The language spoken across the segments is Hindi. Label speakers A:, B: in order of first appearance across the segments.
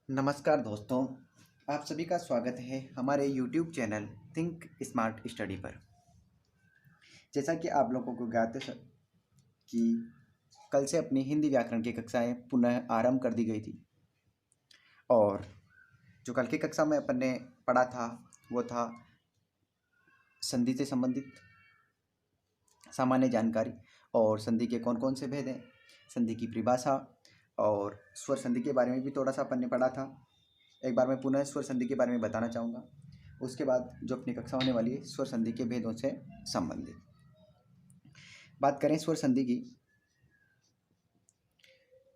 A: नमस्कार दोस्तों, आप सभी का स्वागत है हमारे YouTube channel think smart study पर। जैसा कि आप लोगों को ज्ञात है कि कल से अपनी हिंदी व्याकरण की कक्षाएं पुनः आरंभ कर दी गई थी और जो कल की कक्षा में अपन ने पढ़ा था वो था संधि से संबंधित सामान्य जानकारी और संधि के कौन कौन से भेद हैं, संधि की परिभाषा और स्वर संधि के बारे में भी थोड़ा सा अपन ने पढ़ा था। एक बार मैं पुनः स्वर संधि के बारे में बताना चाहूँगा। उसके बाद जो अपनी कक्षा होने वाली है स्वर संधि के भेदों से संबंधित बात करें। स्वर संधि की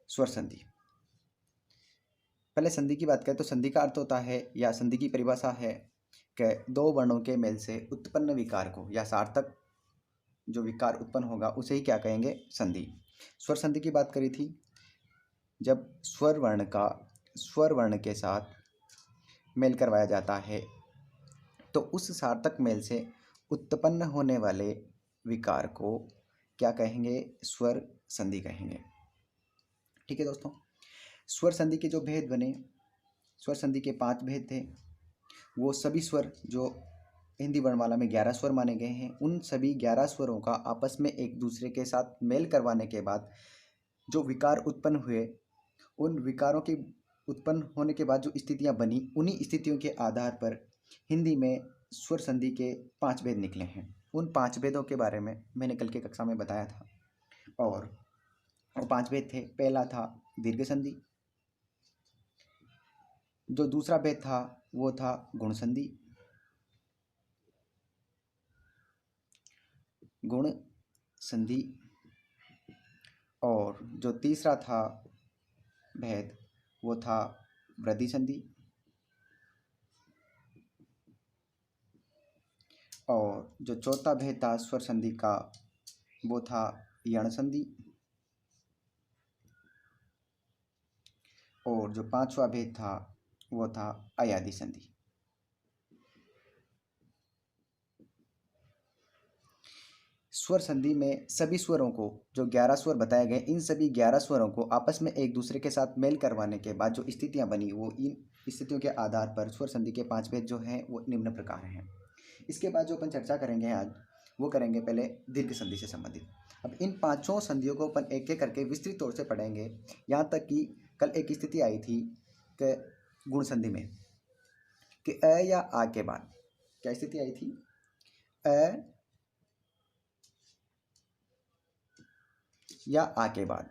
A: स्वर संधि, पहले संधि की बात करें तो संधि का अर्थ होता है या संधि की परिभाषा है कि दो वर्णों के मेल से उत्पन्न विकार को या सार्थक जो विकार उत्पन्न होगा उसे ही क्या कहेंगे, संधि। स्वर संधि की बात करी थी जब स्वर वर्ण का स्वर वर्ण के साथ मेल करवाया जाता है तो उस सार्थक मेल से उत्पन्न होने वाले विकार को क्या कहेंगे, स्वर संधि कहेंगे। ठीक है दोस्तों, स्वर संधि के जो भेद बने, स्वर संधि के 5 भेद थे। वो सभी स्वर जो हिंदी वर्णमाला में 11 स्वर माने गए हैं, उन सभी 11 स्वरों का आपस में एक दूसरे के साथ मेल करवाने के बाद जो विकार उत्पन्न हुए, उन विकारों के उत्पन्न होने के बाद जो स्थितियां बनी, उन्हीं स्थितियों के आधार पर हिंदी में स्वर संधि के 5 भेद निकले हैं। उन 5 भेदों के बारे में मैंने कल की कक्षा में बताया था और वो 5 भेद थे। पहला था दीर्घ संधि, जो दूसरा भेद था वो था गुण संधि, गुण संधि, और जो तीसरा था भेद वो था वृद्धि संधि, और जो चौथा भेद था स्वर संधि का वो था यण संधि, और जो 5वां भेद था वो था अयादि संधि। स्वर संधि में सभी स्वरों को, जो 11 स्वर बताए गए, इन सभी 11 स्वरों को आपस में एक दूसरे के साथ मेल करवाने के बाद जो स्थितियां बनी, वो इन स्थितियों के आधार पर स्वर संधि के 5 भेद जो हैं वो निम्न प्रकार हैं। इसके बाद जो अपन चर्चा करेंगे आज, वो करेंगे पहले दीर्घ संधि से संबंधित। अब इन 5 संधियों को अपन एक एक करके विस्तृत तौर से पढ़ेंगे, यहाँ तक कि कल एक स्थिति आई थी कि गुण संधि में कि अ या आ के बाद क्या स्थिति आई थी, अ या आ के बाद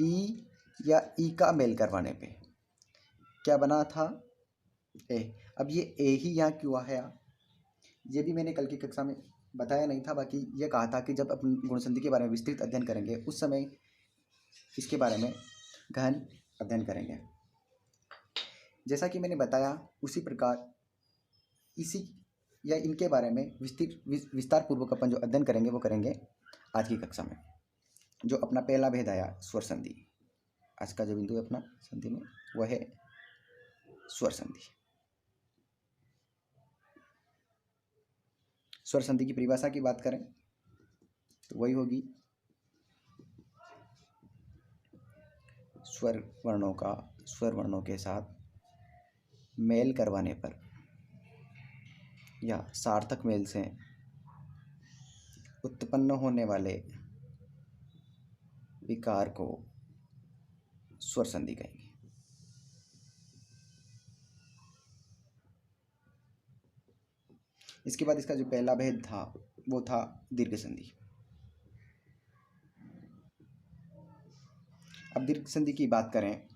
A: ई या ई का मेल करवाने पे क्या बना था, ए। अब ये ए ही यहाँ क्यों आया, ये भी मैंने कल की कक्षा में बताया नहीं था। बाकी ये कहा था कि जब अपन गुण संधि के बारे में विस्तृत अध्ययन करेंगे उस समय इसके बारे में गहन अध्ययन करेंगे। जैसा कि मैंने बताया उसी प्रकार इसी या इनके बारे में विस्तार पूर्वक अपन जो अध्ययन करेंगे वो करेंगे आज की कक्षा में। जो अपना पहला भेद आया स्वर संधि, आज का जो बिंदु है अपना संधि में वह है स्वर संधि। स्वर संधि की परिभाषा की बात करें तो वही होगी स्वर वर्णों के साथ मेल करवाने पर या सार्थक मेल से उत्पन्न होने वाले विकार को स्वर संधि कहेंगे। इसके बाद इसका जो पहला भेद था वो था दीर्घ संधि। अब दीर्घ संधि की बात करें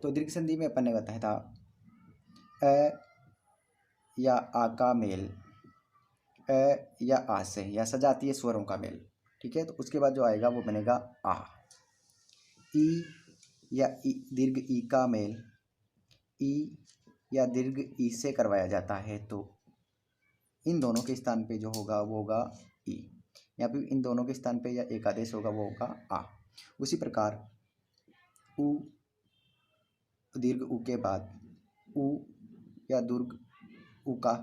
A: तो दीर्घ संधि में अपन ने बताया था अ या आ का मेल, अ या आ से या सजातीय स्वरों का मेल। ठीक है, तो उसके बाद जो आएगा वो बनेगा आ। ई या दीर्घ ई का मेल ई या दीर्घ ई से करवाया जाता है तो इन दोनों के स्थान पे जो होगा वो होगा ई, या फिर इन दोनों के स्थान पे या एक आदेश होगा वो होगा आ। उसी प्रकार उ, दीर्घ उ के बाद उ या दीर्घ उ का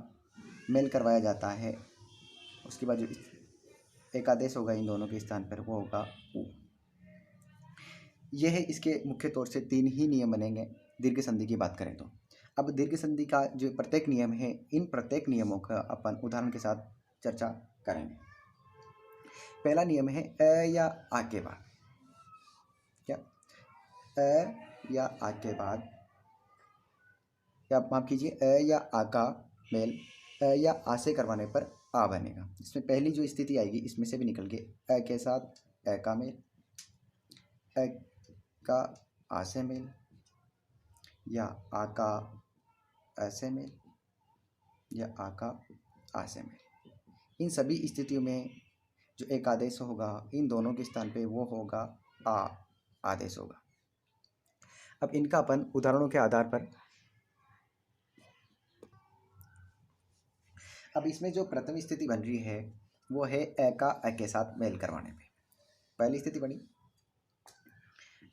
A: मेल करवाया जाता है, उसके बाद जो एक आदेश होगा इन दोनों के स्थान पर वो होगा उ। यह है, इसके मुख्य तौर से 3 ही नियम बनेंगे दीर्घ संधि की बात करें तो। अब दीर्घ संधि का जो प्रत्येक नियम है, इन प्रत्येक नियमों का अपन उदाहरण के साथ चर्चा करेंगे। पहला नियम है अ या आ के बाद। क्या? अ या आ के बाद, या माफ कीजिए, अ या आ का मेल अ या आ से करवाने पर आ बनेगा। इसमें पहली जो स्थिति आएगी, इसमें से भी निकल के अ के साथ अ का मेल, अ का आ से मेल, या आ का अ से मेल, या आ का आ से मेल। इन सभी स्थितियों में जो एक आदेश होगा, इन दोनों के स्थान पे वो होगा आ आदेश होगा। अब इनका अपन उदाहरणों के आधार पर, अब इसमें जो प्रथम स्थिति बन रही है वो है अ का अ के साथ मेल करवाने पे। पहली स्थिति बनी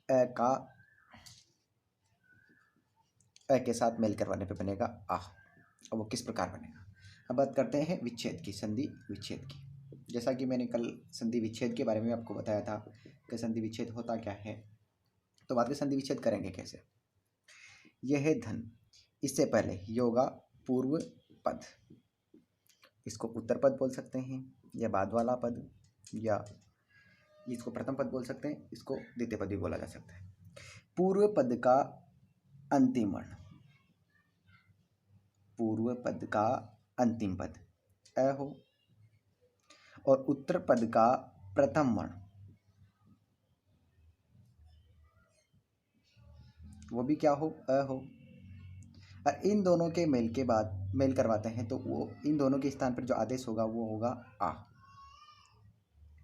A: अ का अ के साथ मेल करवाने पे बनेगा आ। अब वो किस प्रकार बनेगा? अब बात करते हैं विच्छेद की, संधि विच्छेद की। जैसा कि मैंने कल संधि विच्छेद के बारे में आपको बताया था कि संधि विच्छेद होता क्या है, तो बात में संधि विच्छेद करेंगे कैसे। यह है धन, इससे पहले योगा पूर्व पद, इसको उत्तर पद बोल सकते हैं, या बाद वाला पद, या इसको प्रथम पद बोल सकते हैं, इसको द्वितीय पद भी बोला जा सकता है। पूर्व पद का अंतिम वर्ण, पूर्व पद का अंतिम पद अ हो, और उत्तर पद का प्रथम वर्ण वो भी क्या हो? अ हो। और इन दोनों के मेल के बाद मेल करवाते हैं तो वो इन दोनों के स्थान पर जो आदेश होगा वो होगा आ।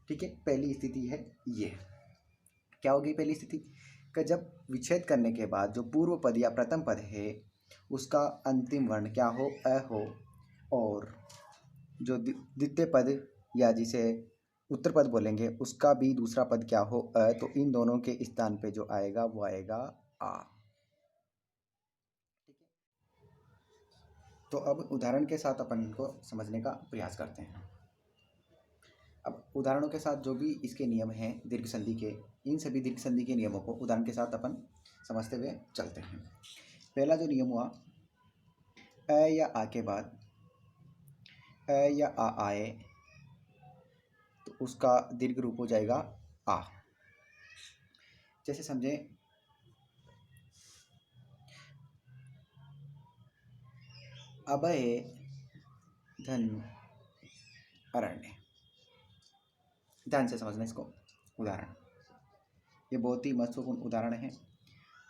A: ठीक है, पहली स्थिति है ये। क्या होगी पहली स्थिति? कि जब विच्छेद करने के बाद जो पूर्व पद या प्रथम पद है उसका अंतिम वर्ण क्या हो? अ हो, और जो द्वितीय पद या जिसे उत्तर पद बोलेंगे उसका भी दूसरा पद क्या हो? अ। तो इन दोनों के स्थान पे जो आएगा वो आएगा आ। ठीक है, तो अब उदाहरण के साथ अपन इनको समझने का प्रयास करते हैं। अब उदाहरणों के साथ जो भी इसके नियम हैं दीर्घ संधि के, इन सभी दीर्घ संधि के नियमों को उदाहरण के साथ अपन समझते हुए चलते हैं। पहला जो नियम हुआ, अ या आ के बाद अ या आ आए तो उसका दीर्घ रूप हो जाएगा आ। जैसे समझें, अभय धन अरण्य। ध्यान से समझना इसको। उदाहरण, ये बहुत ही महत्वपूर्ण उदाहरण है,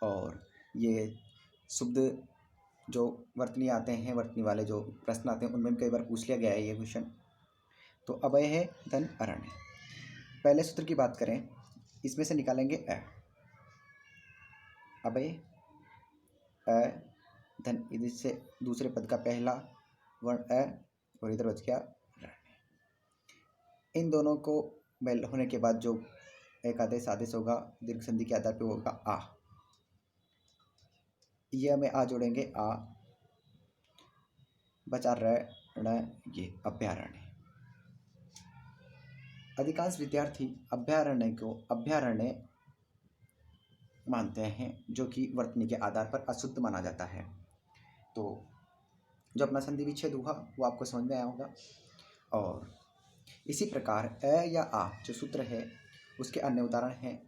A: और ये शुद्ध जो वर्तनी आते हैं, वर्तनी वाले जो प्रश्न आते हैं उनमें कई बार पूछ लिया गया है ये क्वेश्चन। तो अभय है धन अरण्य, पहले सूत्र की बात करें, इसमें से निकालेंगे अ। अभय अ धन, इधर से दूसरे पद का पहला वर्ण अ और इधर बच गया अरण्य। इन दोनों को मेल होने के बाद जो एक आदेश आदेश होगा दीर्घ संधि के आधार पे होगा आ। ये हमें आ जोड़ेंगे आ, बचा रण, ये अभ्यारण्य। अधिकांश विद्यार्थी अभ्यारण्य को अभ्यारण्य मानते हैं, जो कि वर्तनी के आधार पर अशुद्ध माना जाता है। तो जो अपना संधि विच्छेद हुआ वो आपको समझ में आया होगा। और इसी प्रकार अ या आ जो सूत्र है उसके अन्य उदाहरण हैं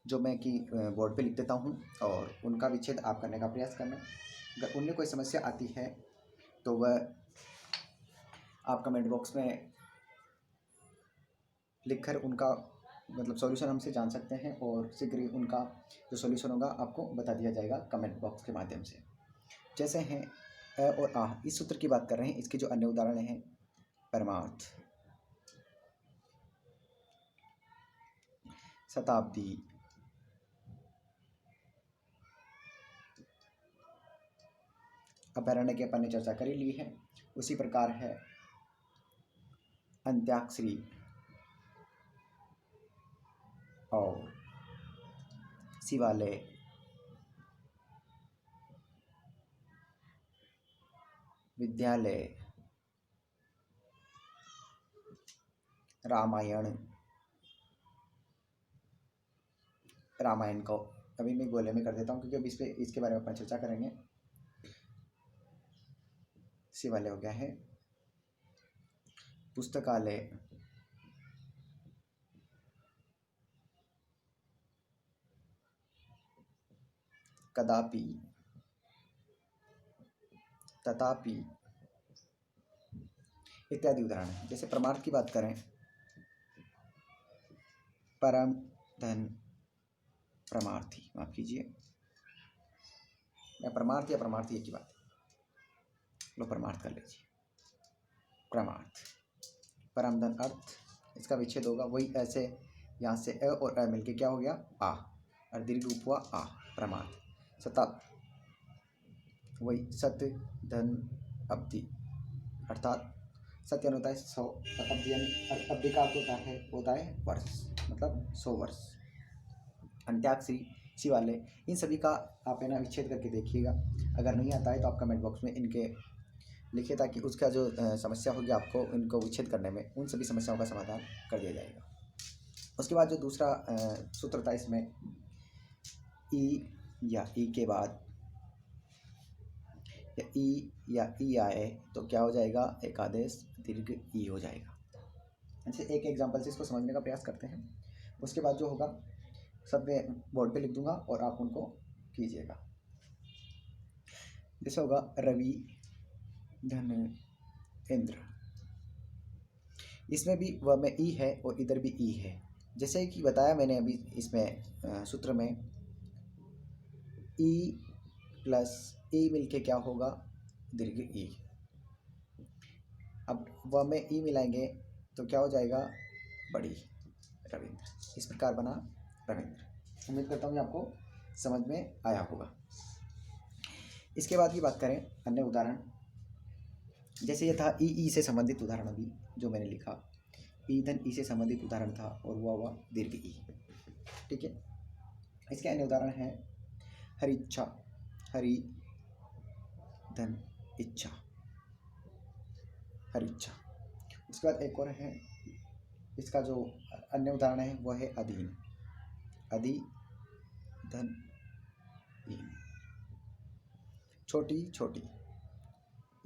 A: जो मैं कि बोर्ड पे लिख देता हूँ, और उनका विच्छेद आप करने का प्रयास करना। अगर उनमें कोई समस्या आती है तो वह आप कमेंट बॉक्स में लिखकर उनका मतलब सॉल्यूशन हमसे जान सकते हैं, और शीघ्र ही उनका जो सॉल्यूशन होगा आपको बता दिया जाएगा कमेंट बॉक्स के माध्यम से। जैसे हैं अ और आ, इस सूत्र की बात कर रहे हैं, इसके जो अन्य उदाहरण हैं परमार्थ, शताब्दी, अभ्यारण्य की अपन ने चर्चा कर ही ली है। उसी प्रकार है अंत्याक्षरी और शिवालय, विद्यालय, रामायण, रामायण को अभी मैं गोले में कर देता हूँ, क्योंकि अभी इसके बारे में अपन चर्चा करेंगे। शिवालय हो गया है, पुस्तकालय, कदापि, तथापि इत्यादि उदाहरण हैं। जैसे परमार्थ की बात करें, परम धन परमार्थी, माफ कीजिए, मैं परमार्थ या परमार्थी एक ही बात, लो परमार्थ कर लीजिए। परमार्थ, परम धन अर्थ, इसका विच्छेद होगा वही ऐसे, यहाँ से अ और अ मिलके क्या हो गया आ, और दीर्घ रूप हुआ आ, परमार्थ। सता, वही सत्य धन अवधि, अर्थात सत्य होता है 100, अवधि अवधि का अर्थ होता है वर्ष, मतलब 100 वर्ष। अंत्याक्षरी, शिवालय, इन सभी का आप है ना विच्छेद करके देखिएगा। अगर नहीं आता है तो आप कमेंट बॉक्स में इनके लिखिए, ताकि उसका जो समस्या होगी आपको इनको विच्छेद करने में, उन सभी समस्याओं का समाधान कर दिया जाएगा। उसके बाद जो दूसरा सूत्र था इसमें, ई या ई के बाद या ई आए तो क्या हो जाएगा, एक आदेश दीर्घ ई हो जाएगा। ऐसे एक एग्जाम्पल से इसको समझने का प्रयास करते हैं। उसके बाद जो होगा सब मैं बोर्ड पे लिख दूंगा और आप उनको कीजिएगा। जैसे होगा रवि धन इंद्र, इसमें भी वह में ई है और इधर भी ई है। जैसे कि बताया मैंने अभी इसमें सूत्र में, ई प्लस ई मिलके क्या होगा, दीर्घ ई। अब वह में ई मिलाएंगे तो क्या हो जाएगा, बड़ी रविंद्र। इस प्रकार बना रविंद्र। उम्मीद करता हूँ आपको समझ में आया होगा। इसके बाद की बात करें अन्य उदाहरण, जैसे ये था ई से संबंधित उदाहरण अभी जो मैंने लिखा, ई धन ई से संबंधित उदाहरण था और हुआ दीर्घ ई। ठीक है, इसके अन्य उदाहरण हैं हरिच्छा, हरि धन इच्छा, हरिच्छा। उसके बाद एक और है, इसका जो अन्य उदाहरण है वह है अधीन, अधि धन ईन, छोटी छोटी,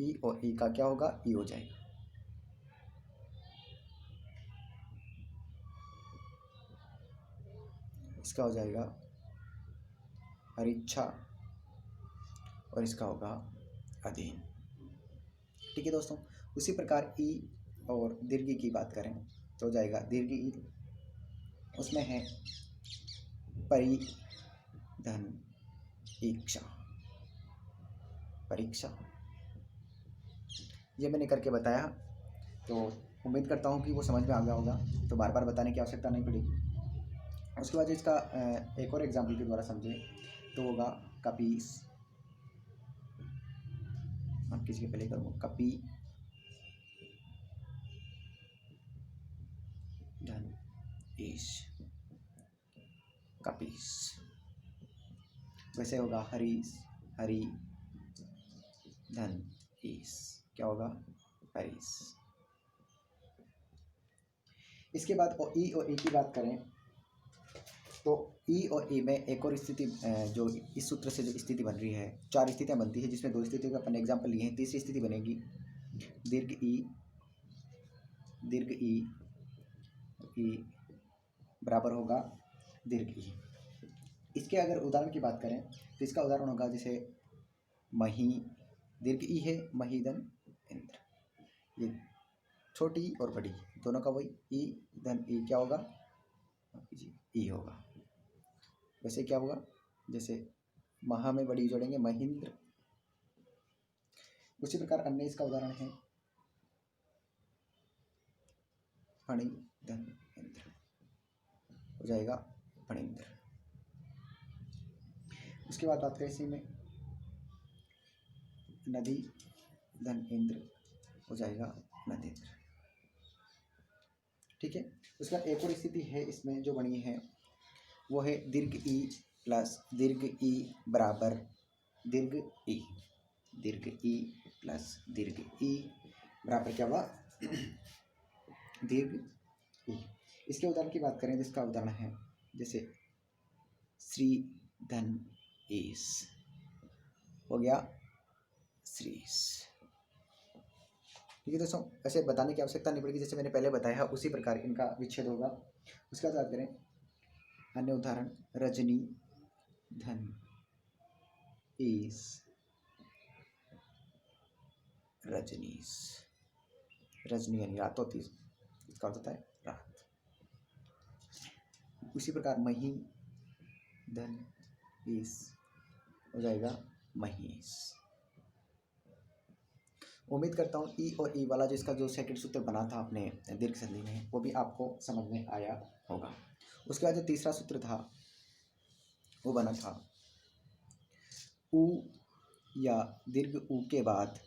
A: ई और ई का क्या होगा, ई हो जाएगा। इसका हो जाएगा हरिच्छा और इसका होगा अधीन। ठीक है दोस्तों, उसी प्रकार ई और दीर्घ की बात करें तो हो जाएगा दीर्घ ई, उसमें है परि धन इच्छा, परीक्षा। ये मैंने करके बताया, तो उम्मीद करता हूँ कि वो समझ में आ गया होगा, तो बार बार बताने की आवश्यकता नहीं पड़ेगी। उसके बाद इसका एक और एग्जाम्पल के द्वारा समझे तो होगा कपीस, आप किसी के पहले करूँगा, कपी धन ईश, कपीस। वैसे होगा हरीश, हरी धन ईश, क्या होगा, हरीश। इसके बाद ई और ई की बात करें तो ई और ई में एक और स्थिति, जो इस सूत्र से जो स्थिति बन रही है, 4 स्थितियां बनती है, जिसमें 2 स्थितियों का अपन एग्जाम्पल लिए हैं। तीसरी स्थिति बनेगी दीर्घ ई बराबर होगा दीर्घ ई। इसके अगर उदाहरण की बात करें तो इसका उदाहरण होगा जैसे मही, दीर्घ ई है, मही धन इंद्र, ये छोटी और बड़ी दोनों का वही ई धन ई क्या होगा, ई होगा। वैसे क्या होगा, जैसे महा में बड़ी जोड़ेंगे महेंद्र। उसी प्रकार अन्य इसका उदाहरण है फणि धन इंद्र, हो जाएगा फणींद्र। उसके बाद बात करें इसी में नदी धन इंद्र, हो जाएगा नदेंद्र। ठीक है, उसका एक और स्थिति है इसमें जो बनी है, वो है दीर्घ ई प्लस दीर्घ ई बराबर दीर्घ ई, दीर्घ ई प्लस दीर्घ ई बराबर क्या हुआ, दीर्घ ई। इसके उदाहरण की बात करें जिसका उदाहरण है जैसे श्री धन ईस हो गया श्रीस। ठीक है दोस्तों, ऐसे बताने की आवश्यकता नहीं पड़ेगी, जैसे मैंने पहले बताया उसी प्रकार इनका विच्छेद होगा। उसके बाद बात करें अन्य उदाहरण, रजनी धन ईस रजनीस। रजनी यानी रात होती है, इसका अर्थ होता है रात। उसी प्रकार मही धन ईस हो जाएगा महीस। उम्मीद करता हूँ ई और ई वाला जो इसका जो सेकंड सूत्र बना था अपने दीर्घ संधि में, वो भी आपको समझ में आया होगा। उसके बाद जो तीसरा सूत्र था वो बना था उ या दीर्घ उ के बाद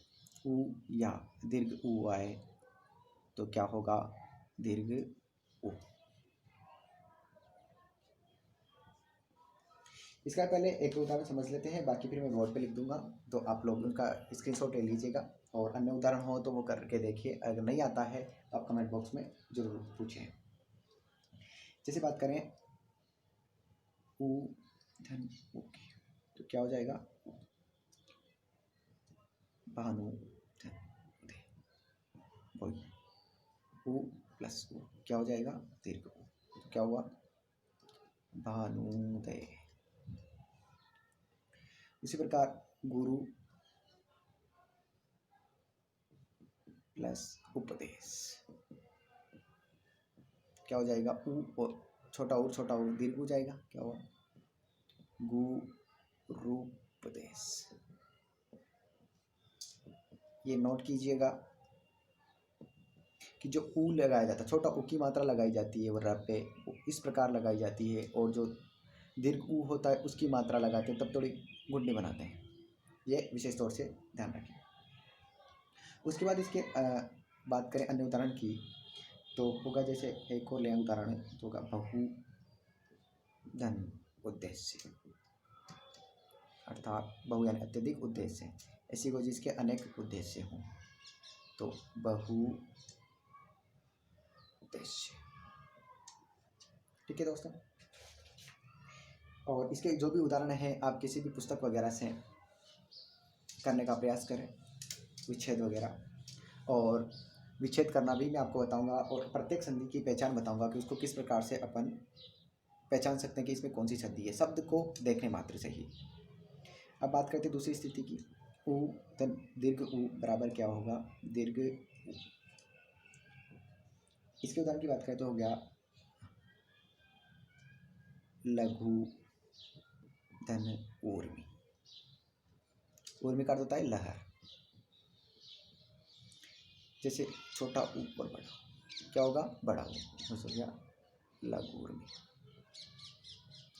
A: उ या दीर्घ उ आए तो क्या होगा, दीर्घ उ। इसका पहले एक उदाहरण समझ लेते हैं, बाकी फिर मैं बोर्ड पे लिख दूंगा, तो आप लोग उनका स्क्रीनशॉट ले लीजिएगा और अन्य उदाहरण हो तो वो करके देखिए। अगर नहीं आता है तो आप कमेंट बॉक्स में जरूर पूछें। जैसे बात करें उ धन उ की, तो क्या हो जाएगा, भानु धन उदय। उ प्लस उ क्या हो जाएगा, दीर्घ उ, तो क्या हुआ, भानुदय। इसी प्रकार गुरु प्लस उपदेश क्या हो जाएगा, उ और छोटा उ दीर्घ हो जाएगा, क्या हुआ, गुरुपदेश। ये नोट कीजिएगा कि जो उ लगाया जाता है, छोटा उ की मात्रा लगाई जाती है वर्ब पे, इस प्रकार लगाई जाती है, और जो दीर्घ उ होता है उसकी मात्रा लगाते हैं तब थोड़ी गुड्डी बनाते हैं। ये विशेष तौर से ध्यान रखें। उसके बाद इसके बात करें अन्य उदाहरण की, तो होगा जैसे एक और ले उदाहरण तो होगा बहु धन उद्देश्य, अर्थात बहु यानी अत्यधिक उद्देश्य, ऐसी को जिसके अनेक उद्देश्य हों, तो बहु उद्देश्य। ठीक है दोस्तों, और इसके जो भी उदाहरण हैं आप किसी भी पुस्तक वगैरह से करने का प्रयास करें, विच्छेद वगैरह, और विच्छेद करना भी मैं आपको बताऊंगा, और प्रत्येक संधि की पहचान बताऊंगा कि उसको किस प्रकार से अपन पहचान सकते हैं कि इसमें कौन सी संधि है, शब्द को देखने मात्र से ही। अब बात करते हैं दूसरी स्थिति की, उ धन दीर्घ उ बराबर क्या होगा, दीर्घ उ। इसके उदाहरण की बात करें तो हो गया लघु धन ऊर्मी। ऊर्मी का अर्थ होता है लहर, जैसे छोटा ऊ और बड़ा, क्या होगा, बड़ा ऊ, हो गया लघु ऊर्मी।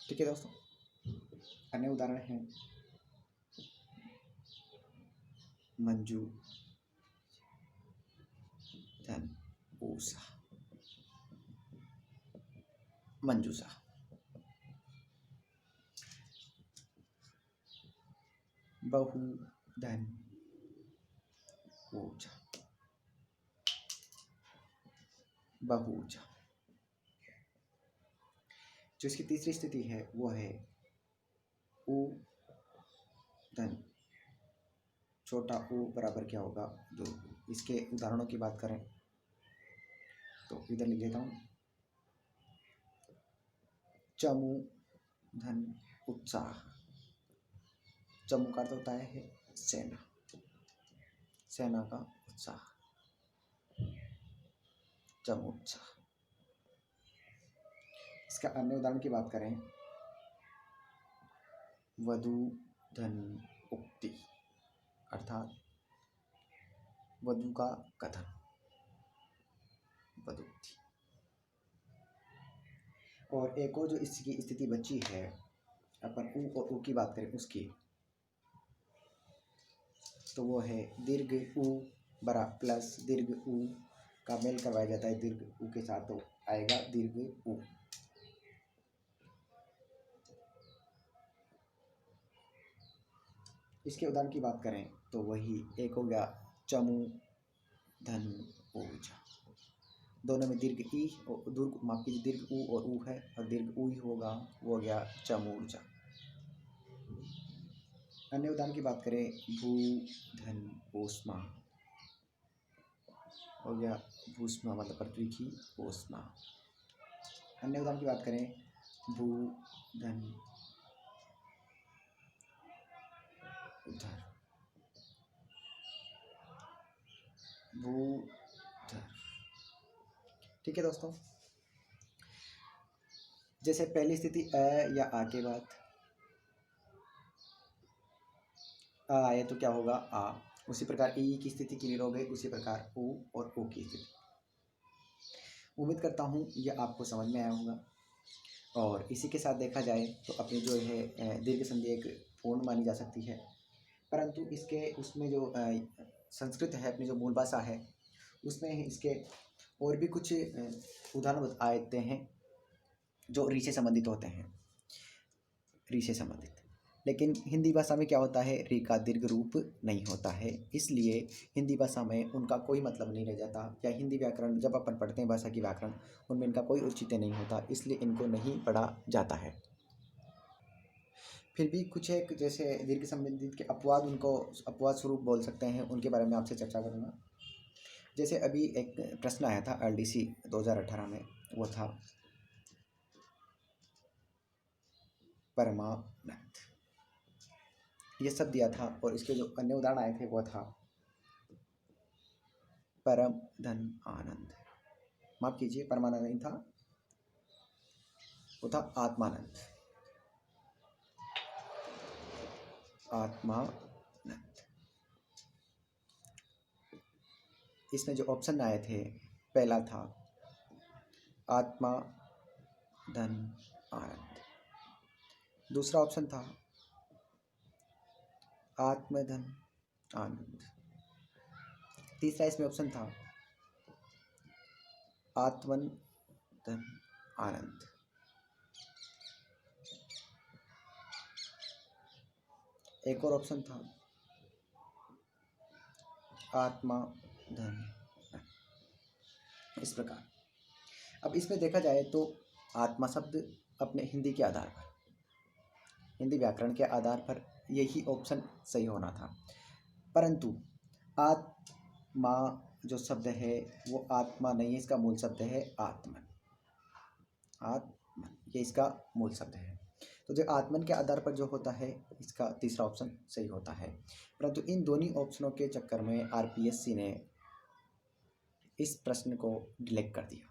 A: ठीक है दोस्तों, अन्य उदाहरण है मंजू धन ऊषा, मंजूषा। बहु धन ऊजा, बहुजा। जो इसकी तीसरी स्थिति है वो है उ धन छोटा ऊ बराबर क्या होगा, दो। इसके उदाहरणों की बात करें तो इधर लिख देता हूँ, चमू धन उत्साह। चमू का अर्थ होता है सेना, सेना का उत्साह, चमू उत्साह। इसका अन्य उदाहरण की बात करें, वधु धन उक्ति, अर्थात वधु का कथन, वधुक्ति। और एक और जो इसकी स्थिति बची है, अपन उ और उ की बात करें उसकी, तो वो है दीर्घ उ बरा प्लस दीर्घ उ का मेल करवाया जाता है दीर्घ उ के साथ, तो आएगा दीर्घ उ। इसके उदाहरण की बात करें तो वही एक हो गया चमू धन ऊर्जा, दोनों में दीर्घ ई और दीर्घ माफ कीजिए दीर्घ ऊ और ऊ है और दीर्घ ऊ ही होगा, वो हो गया चमूर्जा। अन्य उदाहरण की बात करें भू धन ऊष्मा हो गया भूष्मा मतलब पृथ्वी की ऊष्मा। अन्य उदाहरण की बात करें भू धन उधर भूधर। ठीक है दोस्तों, जैसे पहली स्थिति अ या आ के बाद आ आए तो क्या होगा आ, उसी प्रकार ई की स्थिति क्लियर हो गई, उसी प्रकार ऊ और ऊ की स्थिति। उम्मीद करता हूँ ये आपको समझ में आया होगा। और इसी के साथ देखा जाए तो अपनी जो है दीर्घ संधि एक पूर्ण मानी जा सकती है, परंतु इसके उसमें जो संस्कृत है अपनी जो मूल भाषा है उसमें इसके और भी कुछ उदाहरण आते हैं जो री से संबंधित होते हैं, री से संबंधित। लेकिन हिंदी भाषा में क्या होता है, री का दीर्घ रूप नहीं होता है, इसलिए हिंदी भाषा में उनका कोई मतलब नहीं रह जाता। या हिंदी व्याकरण जब अपन पढ़ते हैं भाषा की व्याकरण, उनमें इनका कोई औचित्य नहीं होता, इसलिए इनको नहीं पढ़ा जाता है। फिर भी कुछ एक जैसे दीर्घ संबंधित के अपवाद, उनको अपवाद स्वरूप बोल सकते हैं, उनके बारे में आपसे चर्चा करूँगा। जैसे अभी एक प्रश्न आया था LDC 2018 में, वो था परमानंद, ये सब दिया था। और इसके जो अन्य उदाहरण आए थे वो था परम धन आनंद, माफ कीजिए परमानंद नहीं था, वो था आत्मानंद, आत्मानंद। इसमें जो ऑप्शन आए थे, पहला था आत्मा धन आनंद, दूसरा ऑप्शन था आत्मधन आनंद, तीसरा इसमें ऑप्शन था आत्मन धन आनंद, एक और ऑप्शन था आत्मा धन। इस प्रकार अब इसमें देखा जाए तो आत्मा शब्द अपने हिंदी के आधार पर, हिंदी व्याकरण के आधार पर यही ऑप्शन सही होना था, परंतु आत्मा जो शब्द है वो आत्मा नहीं है, इसका मूल शब्द है आत्मन, आत्मन ये इसका मूल शब्द है। तो जो आत्मन के आधार पर जो होता है इसका तीसरा ऑप्शन सही होता है, परंतु इन दोनों ऑप्शनों के चक्कर में RPSC ने इस प्रश्न को डिलीट कर दिया।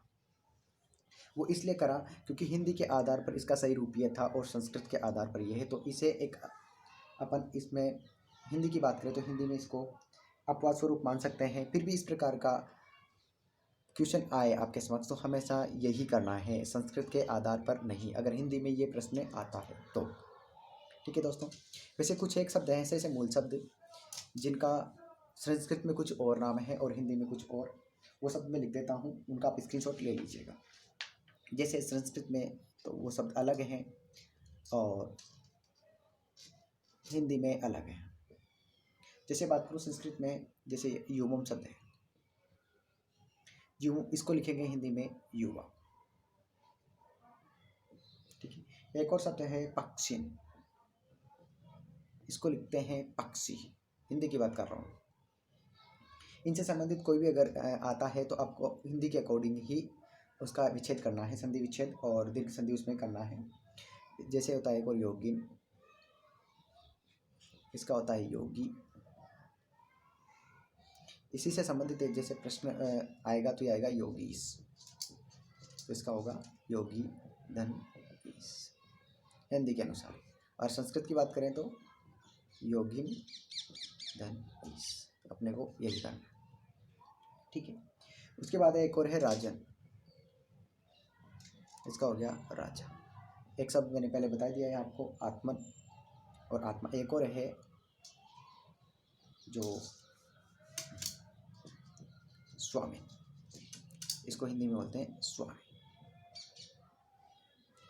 A: वो इसलिए करा क्योंकि हिंदी के आधार पर इसका सही रूप ये था और संस्कृत के आधार पर यह है, तो इसे एक अपन इसमें हिंदी की बात करें तो हिंदी में इसको अपवाद स्वरूप मान सकते हैं। फिर भी इस प्रकार का क्वेश्चन आए आपके समक्ष तो हमेशा यही करना है, संस्कृत के आधार पर नहीं, अगर हिंदी में ये प्रश्न आता है तो। ठीक है दोस्तों, वैसे कुछ एक शब्द हैं ऐसे मूल शब्द जिनका संस्कृत में कुछ और नाम है और हिंदी में कुछ और, वो शब्द मैं लिख देता हूँ, उनका आप स्क्रीनशॉट ले लीजिएगा। जैसे संस्कृत में तो वो शब्द अलग हैं और हिंदी में अलग है। जैसे बात करूँ संस्कृत में, जैसे युवम शब्द है, युव इसको लिखेंगे हिंदी में युवा। ठीक है, एक और शब्द है पक्षिन, इसको लिखते हैं पक्षी, हिंदी की बात कर रहा हूँ। इनसे संबंधित कोई भी अगर आता है तो आपको हिंदी के अकॉर्डिंग ही उसका विच्छेद करना है, संधि विच्छेद और दीर्घ संधि उसमें करना है। जैसे होता है एक और योगिन, इसका होता है योगी। इसी से संबंधित एक जैसे प्रश्न आएगा तो ये आएगा योगीस, तो इसका होगा योगी धन ईस हिंदी के अनुसार। और संस्कृत की बात करें तो योगिन धन ईस, अपने को यही करना है। ठीक है, उसके बाद एक और है राजन, इसका हो गया राजा। एक शब्द मैंने पहले बता दिया है आपको, आत्मन और आत्मा। एक और है जो स्वामी, इसको हिंदी में बोलते हैं स्वामी।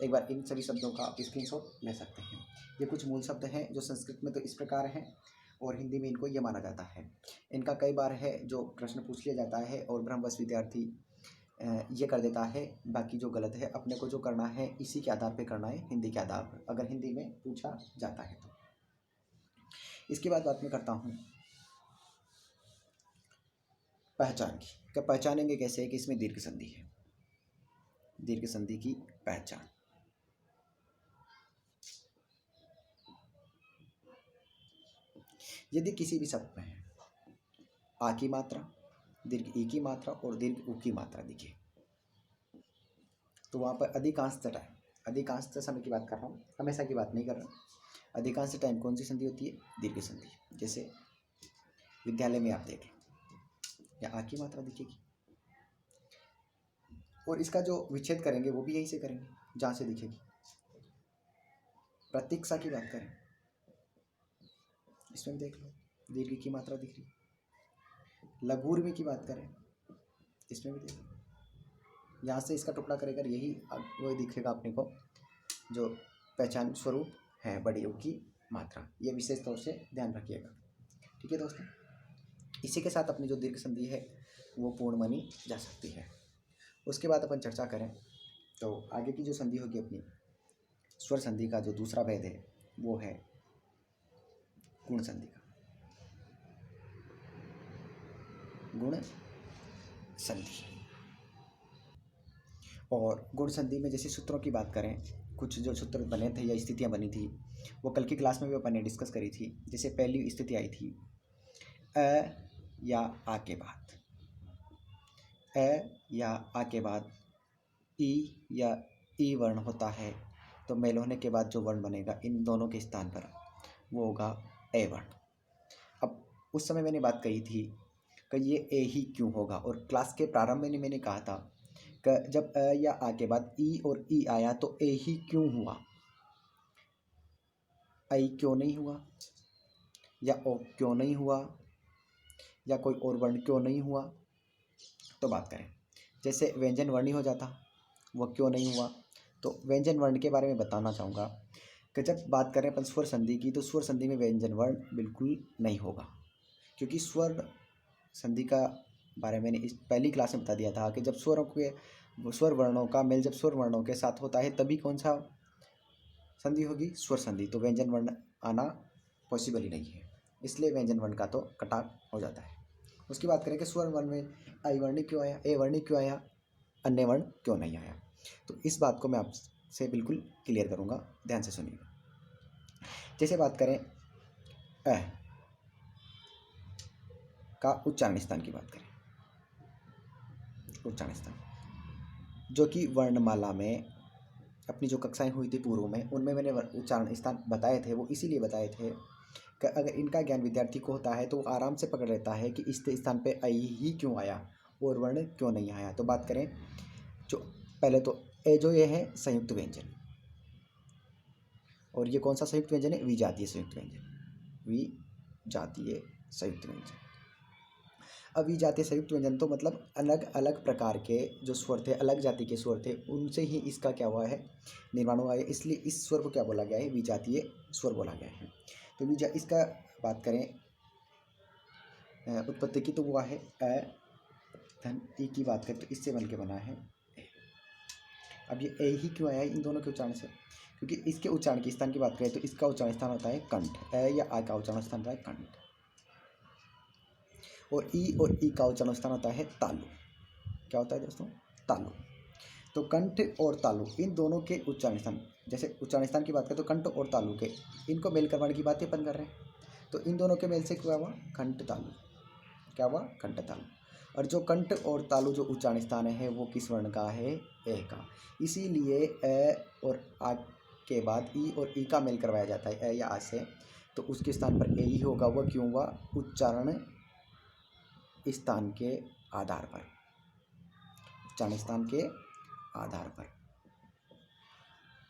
A: एक बार इन सभी शब्दों का आप स्क्रीनशॉट ले सकते हैं। ये कुछ मूल शब्द हैं जो संस्कृत में तो इस प्रकार हैं और हिंदी में इनको ये माना जाता है। इनका कई बार है जो प्रश्न पूछ लिया जाता है और ब्रह्मवश विद्यार्थी ये कर देता है, बाकी जो गलत है अपने को जो करना है इसी के आधार पे करना है, हिंदी के आधार पर, अगर हिंदी में पूछा जाता है तो। इसके बाद बात मैं करता हूँ पहचान की। क्या पहचानेंगे कैसे कि इसमें दीर्घ संधि है, दीर्घ संधि की पहचान। यदि किसी भी शब्द में आ की मात्रा, दीर्घ ई की मात्रा और दीर्घ उ की मात्रा दिखे तो वहाँ पर अधिकांश समय की बात कर रहा हूँ, हमेशा की बात नहीं कर रहा, अधिकांश टाइम कौन सी संधि होती है, दीर्घ संधि। जैसे विद्यालय में आप देख लो, या आ की मात्रा दिखेगी, और इसका जो विच्छेद करेंगे वो भी यहीं से करेंगे जहाँ से दिखेगी। प्रतीक्षा की बात करें, इसमें देख लो दीर्घ की मात्रा दिख रही। लघुर्मी की बात करें, इसमें भी देख लो, यहाँ से इसका टुकड़ा करेगा, यही वो दिखेगा अपने को जो पहचान स्वरूप है बड़ी ऊ की मात्रा। ये विशेष तौर से ध्यान रखिएगा, ठीक है दोस्तों। इसी के साथ अपनी जो दीर्घ संधि है वो पूर्ण मानी जा सकती है। उसके बाद अपन चर्चा करें तो आगे की जो संधि होगी अपनी स्वर संधि का जो दूसरा भेद है वो है गुण संधि का। गुण संधि, और गुण संधि में जैसे सूत्रों की बात करें, कुछ जो सूत्र बने थे या स्थितियां बनी थी वो कल की क्लास में भी अपन ने डिस्कस करी थी। जैसे पहली स्थिति आई थी अ या आ के बाद, अ या आ के बाद ई या ई वर्ण होता है तो मेल होने के बाद जो वर्ण बनेगा इन दोनों के स्थान पर वो होगा ए वर्ण। अब उस समय मैंने बात कही थी कि ये ए ही क्यों होगा, और क्लास के प्रारंभ में मैंने कहा था कि जब अ या आ के बाद ई और ई आया तो ए ही क्यों हुआ, आई क्यों नहीं हुआ, या ओ क्यों नहीं हुआ, या कोई और वर्ण क्यों नहीं हुआ। तो बात करें जैसे व्यंजन वर्ण ही हो जाता, वह क्यों नहीं हुआ। तो व्यंजन वर्ण के बारे में बताना चाहूँगा कि जब बात करें अपन स्वर संधि की तो स्वर संधि में व्यंजन वर्ण बिल्कुल नहीं होगा, क्योंकि स्वर संधि का बारे में मैंने इस पहली क्लास में बता दिया था कि जब स्वर वर्णों का मेल जब स्वर वर्णों के साथ होता है तभी कौन सा संधि होगी, स्वर संधि। तो व्यंजन वर्ण आना पॉसिबल ही नहीं है, इसलिए व्यंजन वर्ण का तो कटाव हो जाता है। उसकी बात करें कि स्वर वर्ण में आई वर्णी क्यों आया, ए वर्णी क्यों आया, अन्य वर्ण क्यों नहीं आया। तो इस बात को मैं आपसे बिल्कुल क्लियर करूँगा, ध्यान से सुनिएगा। जैसे बात करें अ का उच्चारण स्थान की बात करें, उच्चारण स्थान जो कि वर्णमाला में अपनी जो कक्षाएं हुई थी पूर्व में उनमें मैंने उच्चारण स्थान बताए थे। वो इसीलिए बताए थे कि अगर इनका ज्ञान विद्यार्थी को होता है तो वो आराम से पकड़ लेता है कि इस स्थान पे आई ही क्यों आया और वर्ण क्यों नहीं आया। तो बात करें जो पहले तो ए जो ये है संयुक्त व्यंजन, और ये कौन सा संयुक्त व्यंजन है, विजातीय संयुक्त व्यंजन, विजातीय संयुक्त व्यंजन। अब विजातीय संयुक्त व्यंजन तो मतलब अलग अलग प्रकार के जो स्वर थे, अलग जाति के स्वर थे, उनसे ही इसका क्या हुआ है, निर्माण हुआ है, इसलिए इस स्वर को क्या बोला गया है, विजातीय स्वर बोला गया है। तो इसका बात करें उत्पत्ति की तो हुआ है अ धन ई की बात करें तो इससे बन के बना है ए। अब ये ए ही क्यों आया है इन दोनों के उच्चारण से, क्योंकि इसके उच्चारण के स्थान की बात करें तो इसका उच्चारण स्थान होता है कंठ, अ या आ का उच्चारण स्थान होता है कंठ, और ई का उच्चारण स्थान होता है तालु। क्या होता है दोस्तों, तालु। तो कंठ और तालु इन दोनों के उच्चारण स्थान, जैसे उच्चारण स्थान की बात करें तो कंठ और तालु के इनको मेल करवाने की बात अपन कर रहे हैं। तो इन दोनों के मेल से क्या हुआ, कंठ तालु, क्या हुआ, कंठ तालु। और जो कंठ और तालु जो उच्चारण स्थान है वो किस वर्ण का है, ए का। इसीलिए अ और आ के बाद ई और ई का मेल करवाया जाता है अ या आ से, तो उसके स्थान पर ए ही होगा। वह क्यों हुआ, उच्चारण स्थान के आधार पर, उच्चारण स्थान के आधार पर।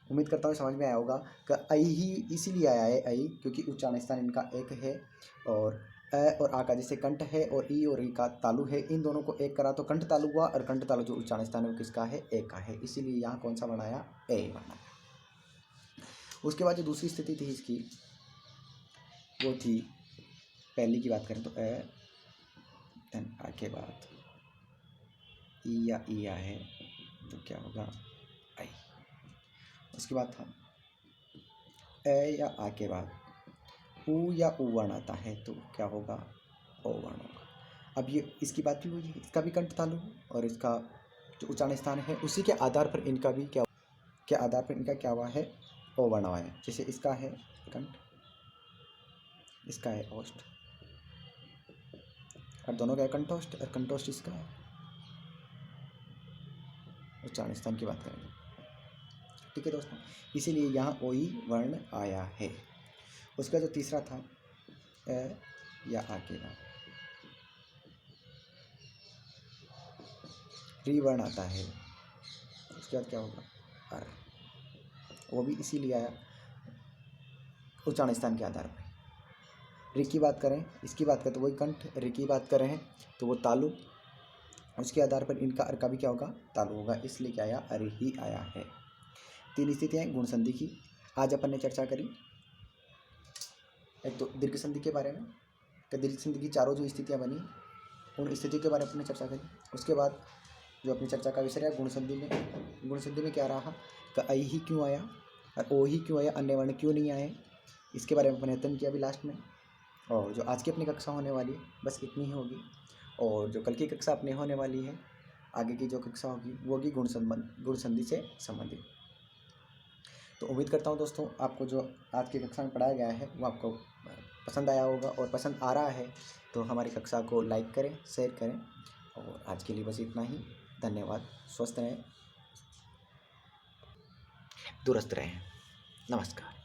A: उम्मीद करता हूँ समझ में आया होगा कि आई ही इसीलिए आया है, आई क्योंकि उच्चारण स्थान इनका एक है, और अ और आ का जैसे कंठ है और ई का तालु है, इन दोनों को एक करा तो कंठ तालु हुआ, और कंठ तालु जो उच्चारण स्थान है वो किसका है, ए का है, इसीलिए यहाँ कौन सा बनाया, ए बनाया। उसके बाद जो दूसरी स्थिति थी इसकी वो थी, पहली की बात करें तो अ धन आ के बाद ई या है तो क्या होगा आई। उसके बाद था ए या आ के बाद ऊ या ऊ वर्ण आता है तो क्या होगा ओ वर्ण होगा। अब ये इसकी बात भी हुई है, इसका भी कंठ तालु और इसका जो उच्चारण स्थान है उसी के आधार पर इनका भी क्या के आधार पर इनका क्या हुआ है ओ वर्ण हुआ है। जैसे इसका है कंठ, इसका है ओष्ठ और दोनों का है कंठोष्ठ और कंठोष्ठ इसका है। उच्चारण स्थान की बात करेंगे, ठीक है दोस्तों। इसीलिए यहाँ ओ ई वर्ण आया है। उसका जो तीसरा था ए या आ के बाद री वर्ण आता है, उसके बाद क्या होगा अर, वो भी इसीलिए आया उच्चारण स्थान के आधार पर। री की बात करें, इसकी बात करें तो वही कंठ, री की बात करें तो वो तालु, उसके आधार पर इनका अर का भी क्या होगा तालु होगा, इसलिए क्या आया अर ही आया है। 3 स्थितियाँ हैं गुण संधि की, आज अपन ने चर्चा करी। एक तो दीर्घ संधि के बारे में, कि दीर्घ संधि की चारों जो स्थितियाँ बनी उन स्थितियों के बारे में अपने चर्चा करी। उसके बाद जो अपनी चर्चा का विषय है गुण संधि में, गुण संधि में क्या रहा कि आई ही क्यों आया और ओ ही क्यों आया, अन्य वर्ण क्यों नहीं आए, इसके बारे में अपने अध्ययन किया अभी लास्ट में। और जो आज की अपनी कक्षा होने वाली है बस इतनी ही होगी, और जो कल की कक्षा अपने होने वाली है आगे की जो कक्षा होगी वो होगी गुण संधि से संबंधित। तो उम्मीद करता हूँ दोस्तों आपको जो आज की कक्षा में पढ़ाया गया है वो आपको पसंद आया होगा, और पसंद आ रहा है तो हमारी कक्षा को लाइक करें, शेयर करें। और आज के लिए बस इतना ही। धन्यवाद। स्वस्थ रहें, दुरुस्त रहें। नमस्कार।